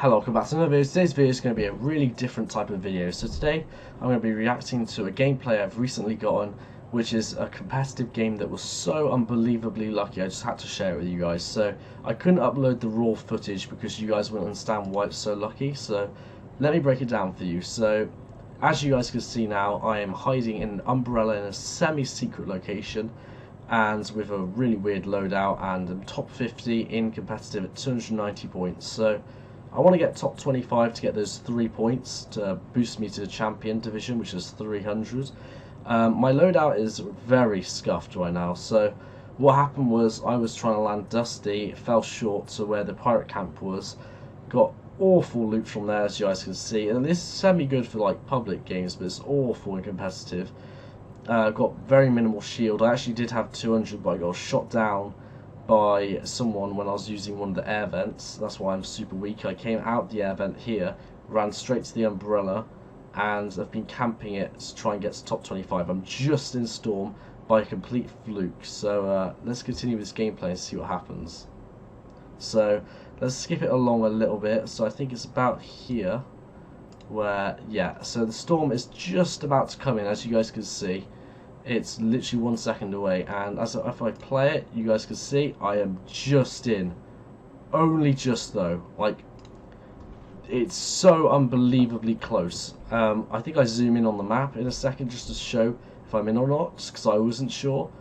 Hello, welcome back to another video. Today's video is going to be a really different type of video. So today I'm going to be reacting to a gameplay I've recently gotten, which is a competitive game that was so unbelievably lucky I just had to share it with you guys. So I couldn't upload the raw footage because you guys wouldn't understand why it's so lucky, so let me break it down for you. So as you guys can see now, I am hiding in an umbrella in a semi-secret location and with a really weird loadout, and I'm top 50 in competitive at 290 points. So I want to get top 25 to get those 3 points to boost me to the champion division, which is 300. My loadout is very scuffed right now. So what happened was I was trying to land Dusty, fell short to where the pirate camp was, got awful loot from there as you guys can see, and this is semi-good for like public games, but it's awful in competitive. Got very minimal shield. I actually did have 200, but I got shot down by someone when I was using one of the air vents. That's why I'm super weak. I came out the air vent here, ran straight to the umbrella, and I've been camping it to try and get to top 25. I'm just in storm by a complete fluke. So let's continue this gameplay and see what happens. So let's skip it along a little bit. So I think it's about here where, yeah, so the storm is just about to come in. As you guys can see, it's literally 1 second away, and if I play it, you guys can see I am just in. Only just though, like, it's so unbelievably close. I think I zoom in on the map in a second just to show if I'm in or not, because I wasn't sure,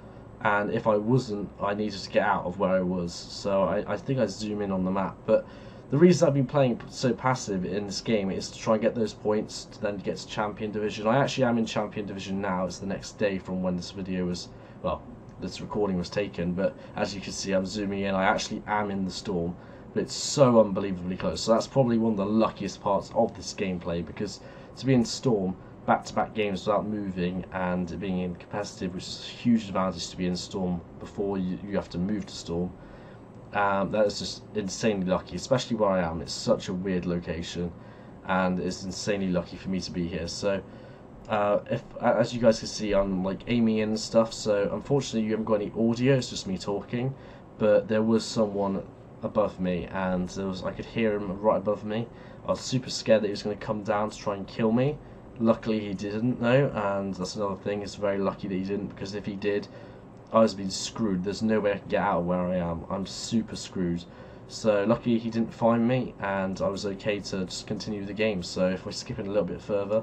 and if I wasn't, I needed to get out of where I was. So I think I zoom in on the map. But the reason I've been playing so passive in this game is to try and get those points to then get to Champion Division. I actually am in Champion Division now. It's the next day from when this video was, well, this recording was taken. But as you can see, I'm zooming in. I actually am in the storm, but it's so unbelievably close. So that's probably one of the luckiest parts of this gameplay, because to be in storm, back-to-back games without moving, and being in competitive, which is a huge advantage to be in storm before you have to move to storm. That is just insanely lucky, especially where I am. It's such a weird location, and it's insanely lucky for me to be here. So as you guys can see, I'm like aiming in and stuff, so unfortunately you haven't got any audio, it's just me talking, but there was someone above me, and I could hear him right above me. I was super scared that he was going to come down to try and kill me. Luckily he didn't though, and that's another thing. It's very lucky that he didn't, because if he did, I was being screwed. There's no way I can get out of where I am. I'm super screwed. So lucky he didn't find me, and I was okay to just continue the game. So if we're skipping a little bit further,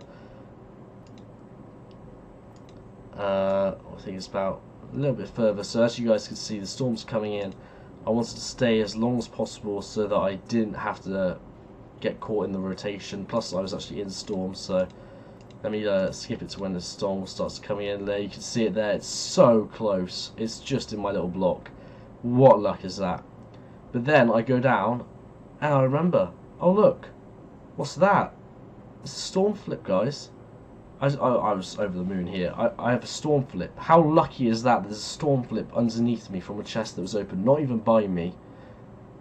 I think it's about a little bit further. So as you guys can see, the storm's coming in. I wanted to stay as long as possible so that I didn't have to get caught in the rotation. Plus I was actually in storm, so let me skip it to when the storm starts coming in. There, you can see it there. It's so close. It's just in my little block. What luck is that? But then I go down, and I remember, oh look, what's that? It's a storm flip, guys. I was over the moon here. I have a storm flip. How lucky is that? There's a storm flip underneath me from a chest that was open, not even by me,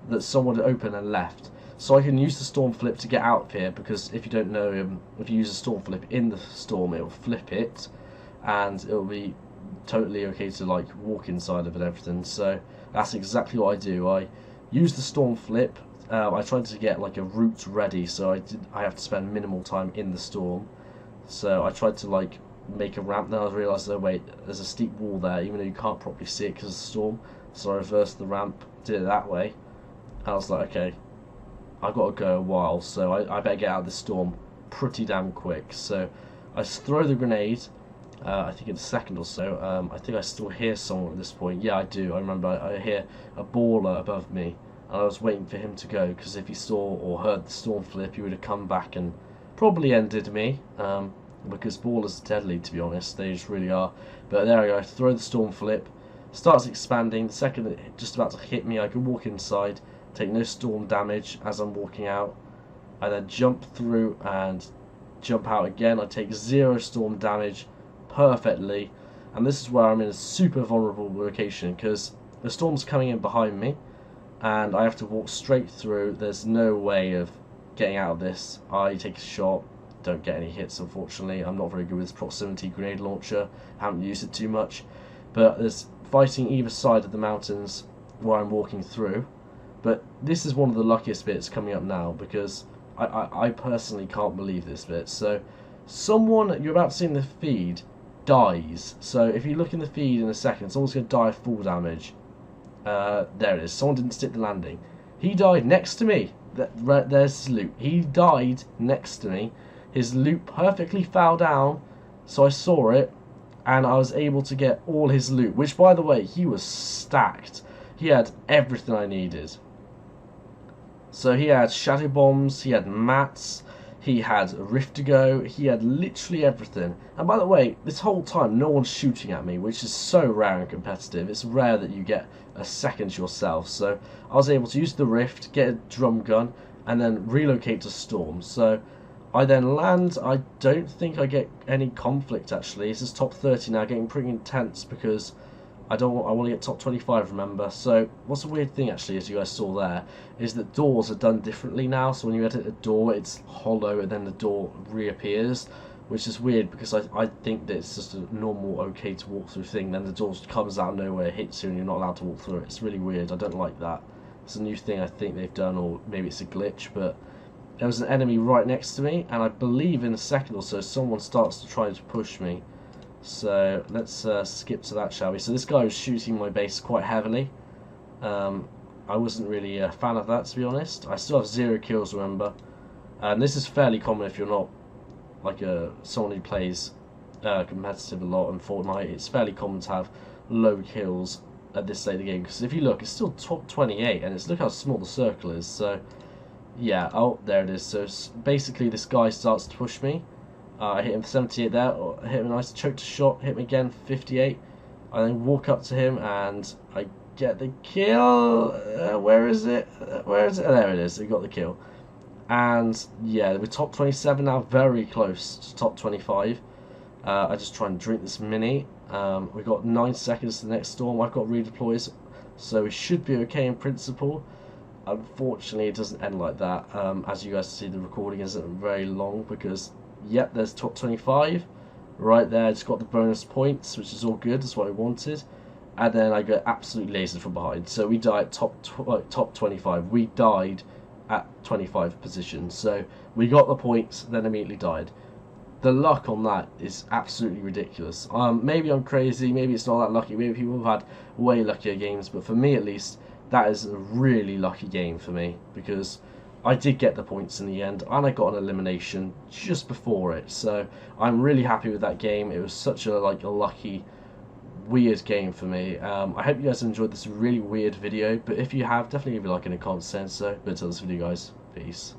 that someone had opened and left. So I can use the storm flip to get out of here, because if you don't know, if you use a storm flip in the storm, it will flip it, and it will be totally okay to like walk inside of it and everything. So that's exactly what I do. I use the storm flip. I tried to get like a route ready, so I have to spend minimal time in the storm. So I tried to like make a ramp. Then I realised, oh wait, there's a steep wall there, even though you can't properly see it because of the storm. So I reversed the ramp, did it that way, and I was like, okay, I've got to go a while, so I better get out of the storm pretty damn quick. So I throw the grenade, I think in a second or so. I think I still hear someone at this point. Yeah, I do. I remember I hear a baller above me, and I was waiting for him to go, because if he saw or heard the storm flip, he would have come back and probably ended me, because ballers are deadly, to be honest. They just really are. But there I go. I throw the storm flip, starts expanding. The second it's just about to hit me, I can walk inside, take no storm damage as I'm walking out. I then jump through and jump out again. I take 0 storm damage perfectly, and this is where I'm in a super vulnerable location, because the storm's coming in behind me and I have to walk straight through. There's no way of getting out of this. I take a shot, don't get any hits unfortunately. I'm not very good with this proximity grenade launcher, haven't used it too much, but there's fighting either side of the mountains where I'm walking through. But this is one of the luckiest bits coming up now, because I personally can't believe this bit. So someone you're about to see in the feed dies. So if you look in the feed in a second, someone's going to die of full damage. There it is. Someone didn't stick the landing. He died next to me. There's his loot. He died next to me. His loot perfectly fell down, so I saw it, and I was able to get all his loot, which, by the way, he was stacked. He had everything I needed. So he had shadow bombs, he had mats, he had a rift to go, he had literally everything. And by the way, this whole time no one's shooting at me, which is so rare and competitive. It's rare that you get a second yourself. So I was able to use the rift, get a drum gun, and then relocate to storm. So I then land. I don't think I get any conflict actually. This is top 30 now, getting pretty intense because I want to get top 25, remember. So what's a weird thing actually, as you guys saw there, is that doors are done differently now. So when you edit a door, it's hollow and then the door reappears, which is weird because I think that it's just a normal okay to walk through thing. Then the door comes out of nowhere, hits you, and you're not allowed to walk through it. It's really weird. I don't like that. It's a new thing I think they've done, or maybe it's a glitch. But there was an enemy right next to me, and I believe in a second or so someone starts to try to push me. So let's skip to that, shall we? So this guy was shooting my base quite heavily. I wasn't really a fan of that, to be honest. I still have 0 kills, remember. And this is fairly common if you're not like someone who plays competitive a lot on Fortnite. It's fairly common to have low kills at this stage of the game. Because if you look, it's still top 28, and look how small the circle is. So yeah, oh, there it is. So basically this guy starts to push me. I hit him for 78 there, hit him a nice choked shot, hit him again for 58. I then walk up to him and I get the kill. Where is it? Where is it? Oh, there it is. I got the kill. And yeah, we're top 27 now, very close to top 25. I just try and drink this mini. We've got 9 seconds to the next storm. I've got redeploys, so we should be okay in principle. Unfortunately, it doesn't end like that. As you guys see, the recording isn't very long because, yep, there's top 25 right there. Just got the bonus points, which is all good. That's what I wanted. And then I get absolutely lasered from behind. So we died at top 25. We died at 25 position. So we got the points, then immediately died. The luck on that is absolutely ridiculous. Maybe I'm crazy. Maybe it's not that lucky. Maybe people have had way luckier games. But for me, at least, that is a really lucky game for me because I did get the points in the end, and I got an elimination just before it. So I'm really happy with that game. It was such a lucky, weird game for me. I hope you guys enjoyed this really weird video. But if you have, definitely leave a like and a comment saying so. But until this video, guys, peace.